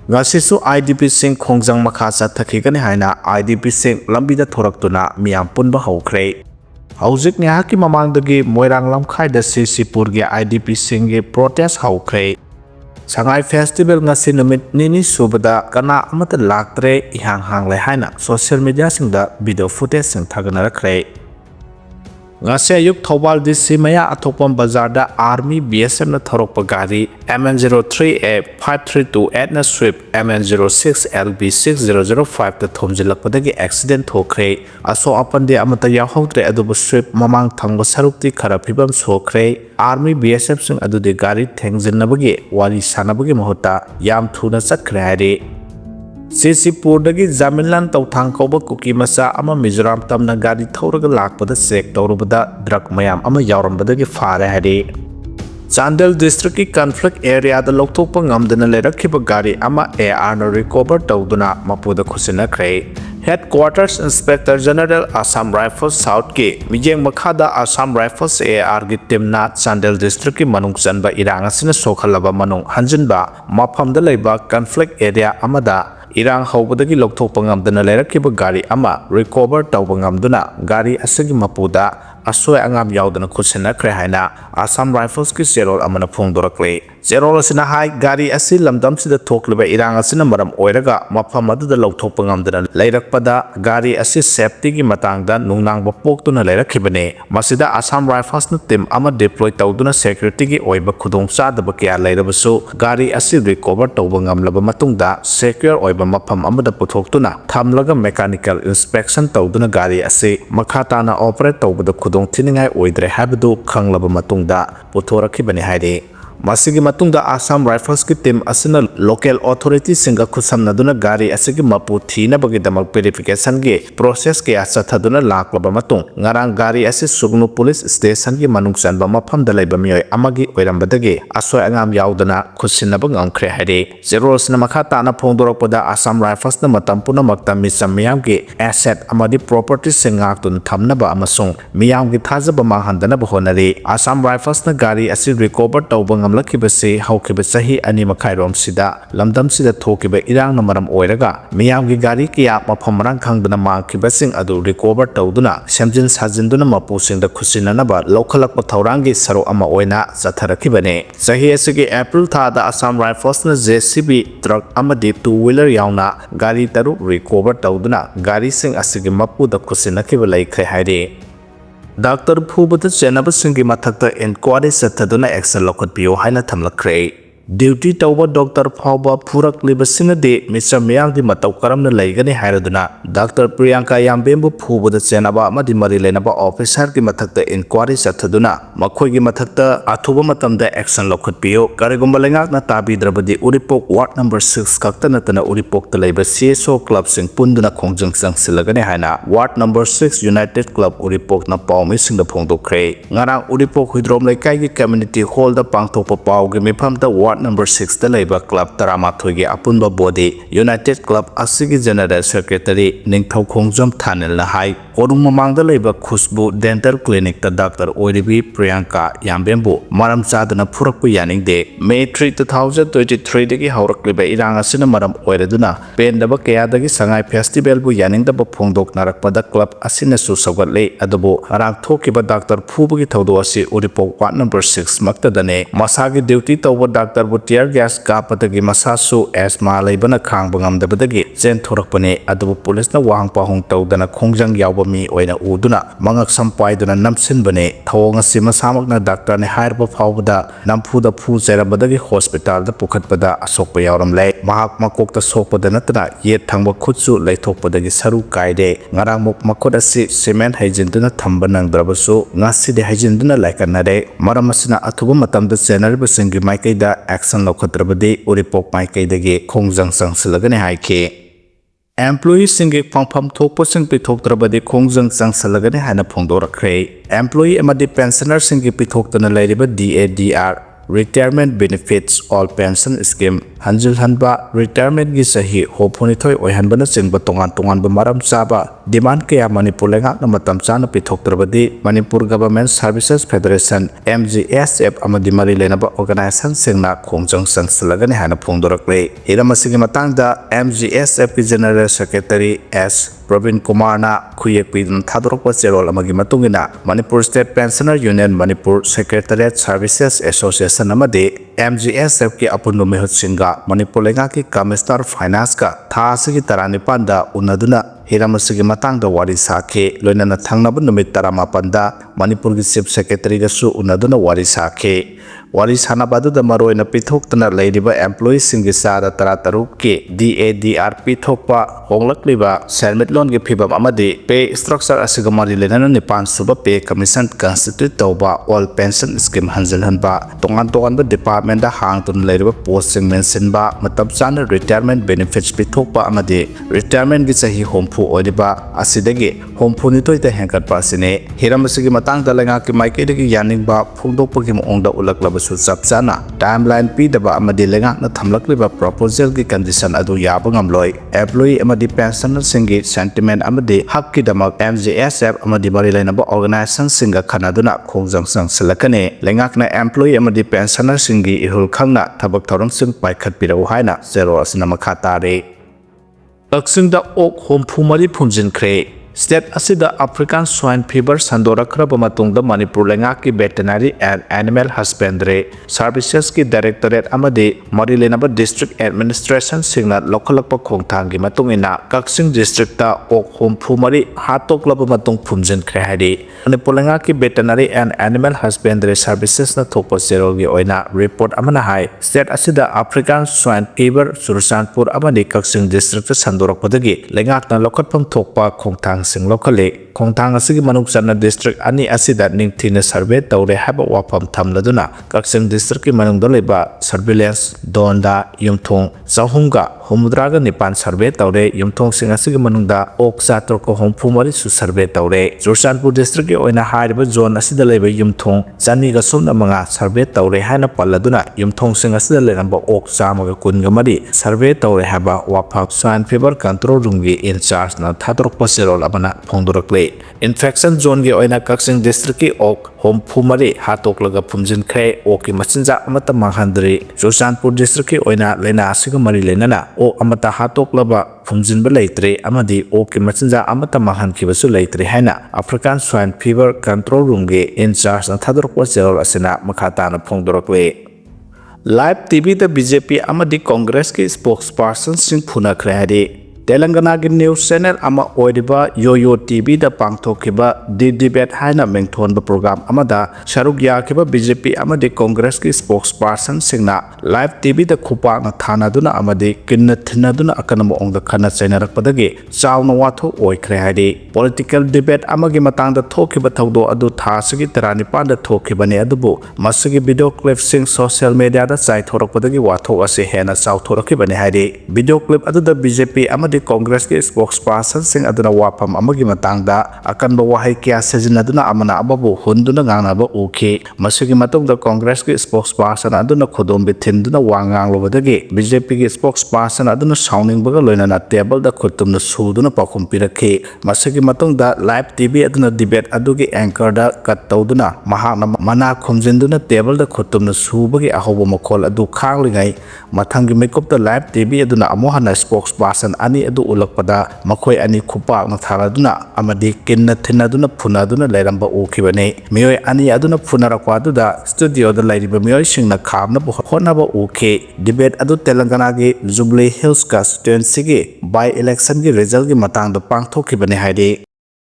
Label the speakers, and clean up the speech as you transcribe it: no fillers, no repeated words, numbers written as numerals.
Speaker 1: ngasisu IDP sing Khongjang makha chathakigani haina IDP sing lambida thoraktuna miyam punba hwkhre haujik nyahaki mamangdagi moirang lamkhai da Sisipur ge IDP sing ge protest hwkhre sangai festival ngasi numit nini subada kana amata laktre ihang hang le haina social media singda video footage sing thaganarakre ngase ayuk Thobal DC maya athopam bazar da army BSF na thorokpa gari MN03A 5328 na swift MN06 LB 6005 da thomjilakpadagi accident thokre aso apande amata yahautre adubu swift mamang thangba sarukti khara phibam sokre army BSF sing adude gari thengjinabagi wari sanabagi mahota yam thuna chatkre hari Sisipur dagi Zamilan Tauthang Koba Kuki Masa ama Mizoram Tamna Gari Thoraga Lakpada Sek Taurubada Drug Mayam ama Yaurambadagi phare hari Chandel District ki conflict area da Lokthokpa ngamdana lerakhiba gari ama AR na recover tawduna mapuda khusina kre Headquarters Inspector General Assam Rifles South ki mijeng makhada Assam Rifles AR gi timna Chandel District ki manung chanba irang asina sokhalaba manung hanjinba maphamda leiba conflict area amada irang hawbadagi lokthokpa ngamdana lerakhiba gari ama recover tawba ngamduna gari asagi mapuda asoy angam yaudana khusina kre haina Assam Rifles ki zerol amana phongdorakle zerol asina hai gari asi lamdam sida thokliba irang asina maram oiraga mafam aduda lokthokpa ngamdana leirakpada gari asi safety gi matangda nungnangba poktuna leirakhibane masida Assam Rifles na team ama deploy tawduna security gi oiba khudong chadaba kya leirabasu gari asi recover tawba ngamlaba matungda secure oiba mafam amada puthoktuna thamlaga mechanical inspection tawduna gari asi makhatana operate tawbada khudong thiningai oidre habadu khanglaba matungda puthorakhibane haire masigi matungda Assam Rifles ki team asina local authority singa khusamnaduna gari asigi mapu thina bagi damak verification gi process ke asathaduna laklaba matung ngarang gari asi sugnu police station gi manung chanba mafam da laiba mioi amagi oirambadagi asoy angam yaudana khusinaba ngamkhre haire zero sina makha tana phongdorakpada Assam Rifles na matam puna makta misam miyam gi asset amadi property singak tun thamnaba amasung miyam gi thajaba manghandana bahonari Assam Rifles na gari asi recover tawba lakibase hawkiba sahi ani makhairom sida lamdam sida thokiba irang na maram oiraga miyam gi gari kiya mafam rang khangdana makhiba sing adu recover tawduna semjin sajinduna mapu singda khusinana ba lokhalak pathaurangi saro ama oina chatharakibane sahi asigi April tha da Assam Rifles na JCB truck amadi two wheeler yauna gari taru recover tawduna gari sing asigi mapu da khusinakiba laikhre haire Doctor Phubata Chenaba Singi Mathakta inquiry Sathaduna Excel Lokotpio Haina Thamlakre Duty Tauba Doctor Phauba Purak Libasingade Mr. Myang di Matau Karamna Laigani Hairaduna Dr. Priyanka Yambembu Phubata Chenaba Madi Marilenaba Officer ki Mathakta inquiry Sathaduna Makhoi gi Mathakta Athuba Matamda Action Lokotpio Karigumba Lengak na Tabi Drabadi Uripok Ward number 6 Kakta Natana Uripok Talaiba CSO Club Sing Punduna Khongjang Sang Silagani Haina Ward number 6 United Club Uripok na Paumi Sing da Phongdokre Ngarang Uripok Hidrom Laikai gi Community Hall da Pangthokpa Pau gi Mifam da Ward number 6 da Laiba Club Taramathoi gi Apunba Body United Club Asigi General Secretary Ningthau Khongjam Thanel na hai Korung Mamang da Laiba Khusbu Dental Clinic da Dr. Oiribi Priyanka Yambembu Maram Chadana Phurakpu Yaningde May 3 2023 dagi haurakliba irang asina maram oiraduna pendaba kayadagi sangai festival bu yaningdaba phongdok narakpada club asina su sawgatle adubu arang thokiba Dr. Phubugi thawdo asi Uripok Ward number 6 maktadane masagi duty tawba Dr. bu tear gas kapatagi masasu asthma laibana khangba ngamdabadagi chen thorakpane adubu police na wang pahong tawdana Khongjang yawba mi oina uduna mangak sampaiduna namsinbane thawong asi masamakna doctor ne hairba phawbada namphuda phu cherabadagi hospital da pukhatpada asokpa yawramle mahak makokta sokpada natna yet thangba khutsu leithokpadagi saru kaide ngarang muk makot asi cement haijinduna thamba nangdrabasu ngasi de haijinduna laikanare maramasina athuba matamda chenarba singi maikaida action lokhatrabadi Uripok maikaidagi Khongjang sangsilagane haike Employee singi pangpham thokpa sing pithoktrabadi Khongjang sangsilagane hana phongdorakre employee amadi pensioner singi pithoktana lairiba DADR retirement benefits all pension scheme hanjil hanba retirement gi sahi hopuni thoi oihanbana chingba tongan ba maram chaba demand kaya Manipur lengak na matam chana pithoktrabadi Manipur Government Services Federation MGSF amadi mari lenaba organization singna Khongjang sangsalagani hana phongdorakle hiramasigi matangda MGSF ki General Secretary S Pravin Kumar na khuyek pidun thadorokpa cherol amagi matungina Manipur State Pensioner Union Manipur Secretariat Services Association amadi MGSF ki apunno mehut singa Manipur lenga ki Commissioner Finance ka tha asigi taranipanda unaduna hiramasigi matangda wari sakhe loinana thangnaba numit taramapanda Manipur ki Chief Secretary ga su unaduna wari sakhe wari sanabadu da maroina pithoktana leidiba employees singi sada tarataruk ke DADR pithokpa honglakliba selmit loan ge phibam amadi pay structure asiga mari lenana nipan suba pay commission constitute tawba all pension scheme hanjal hanba tongan ba department da hangtun leidiba post sing mention ba matab chana retirement benefits pithokpa amadi retirement gi chahi hompu odiba asidagi hompu ni toita hengkat pasine hiramasigi matang da lenga ki maike dagi yaning ba phungdokpa gi ongda ulaklaba Subsana timeline P daba amadi lengak na thamlakliba proposal ki condition adu yaba ngamloi employee amadi pensioner singi sentiment amadi hak ki damak MGSF amadi mari lainaba organization singa khanaduna Khongjang sang selakane lengak na employee amadi pensioner singi ihul khangna thabak thorang sing paikhat pirau haina zero asina makha tare Aksingda ok hompu mari phumjin khre State asida African swine fever sandorakraba matungda Manipur lengaki veterinary and animal husbandry services ki directorate amadi marilenaba district administration singna lokalakpa khongthangi matungina Kaksing district ta ok hompu mari hatoklaba matung phumjin khre hari Manipur lengaki veterinary and animal husbandry services na thokpa serogi oina report amana hai state asida African swine fever Sursanpur amadi Kaksing district sandorakpadagi lengakna lokatpam thokpa khongthang sing locally Khongjang asigi manukchana district ani asida ningthina survey tawre haba wafam thamladuna Kaksing district ki manungda leba surveillance donda yumthong sahunga humdraga nipan survey tawre yumthong sing asigi manungda ok sator ko hompu mari su survey tawre Sursanpur district ki oina hariba zone asida leba yumthong chani ga sumna manga survey tawre haina palladuna yumthong sing asida lenamba ok chamaga kunga mari survey tawre haba wafam swine fever control room gi in charge na thadrok pasirol abana phongdorakle infection zone gi oina Kaksing district ki ok hompu mari hatok laga phumjin khre ok ki machinja amata manghandri Sursanpur district ki oina lena asiga mari lenana o amata hatok laba phumjin ba leitre amadi ok ki machinja amata manghan ki basu leitre haina African swine fever control room gi in charge na thadrok pasirol asina makhata na phongdorakle live TV da BJP amadi Congress ki spokesperson sing phuna khre hari Telangana ki news channel ama oidiba Yoyo TV da pangthokiba di debate haina mengthonba program amada sharuk yakiba BJP amadi Congress ki spokesperson singna live TV da khupa na thana duna amadi kinna thina duna akanama ongda khana chainarakpadagi chawna watho oikhre haidi political debate amagi matangda thokiba thawdo adu thasigi taranipan da thokibani adubu masigi video clip sing social media da chai thorakpadagi watho ase hena chaw thorakibani haidi video clip adu da BJP amadi Congress ki spokesperson sing aduna wapam amagi matangda akanba wahai kya sejinaduna amana ababu hunduna nganaba uki masigi matungda Congress ki spokesperson aduna khodom bithinduna wangang lobadagi BJP ki spokesperson aduna sounding baga loinana table da khutumna suduna pakhum pirakhi masigi matungda live TV aduna debate adugi anchor da kat tawduna mahakna mana khumjinduna table da khutumna subagi ahobo makhol adu khanglingai mathangi makeup da live TV aduna amohana spokesperson ani adu ulakpada makhoi ani khupak na thaladuna amadi kinna thinaduna phunaduna leiramba ukibane miyoi ani aduna phunarakwa da studio da lairiba miyoi singna khamna honaba uke debate adu Telangana gi Jubilee Hills constituency gi by election gi result gi matang da pangthokibane haidi